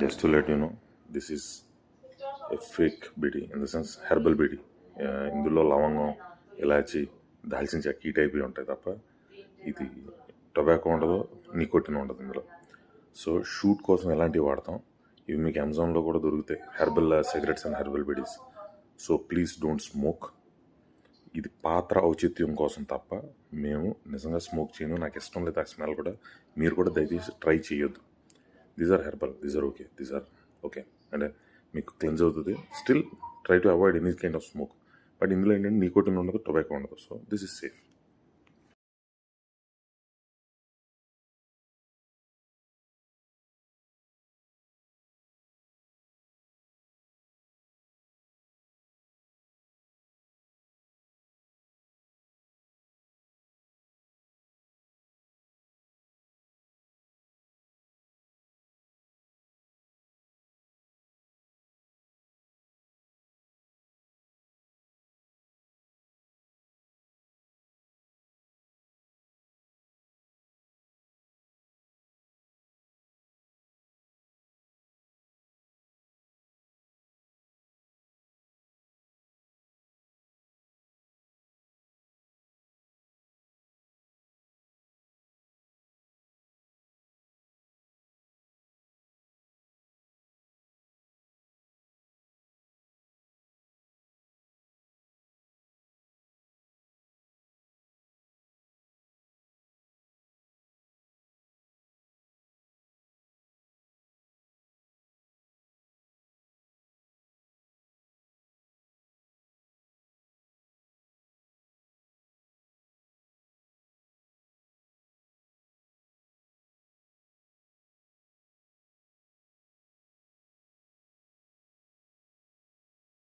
Just to let you know, this is a fake bidi in the sense herbal bidi. ఇందులో లవంగం, ఇలాచి, దాల్చిన చెక్క ఈ టైప్ ఉంటాయి తప్ప ఇది టొబాకో ఉండదు, నికోటిన్ ఉండదు ఇందులో. సో షూట్ కోసం ఎలాంటివి వాడతాం, ఇవి మీకు అమెజాన్లో కూడా దొరుకుతాయి, herbal cigarettes and herbal beedis. So please don't smoke. ఇది పాత్ర ఔచిత్యం కోసం తప్ప మేము నిజంగా స్మోక్ చేయను, నాకు ఇష్టం లేదు ఆ స్మెల్ కూడా. మీరు కూడా దయచేసి ట్రై చేయొద్దు. These are herbal, these are okay అంటే మీకు క్లెన్స్ అవుతుంది. Still try to avoid any kind of smoke. But ఇందులో ఏంటంటే నికోటిన్ ఉండదు, టొబాకో ఉండదు. So this is safe.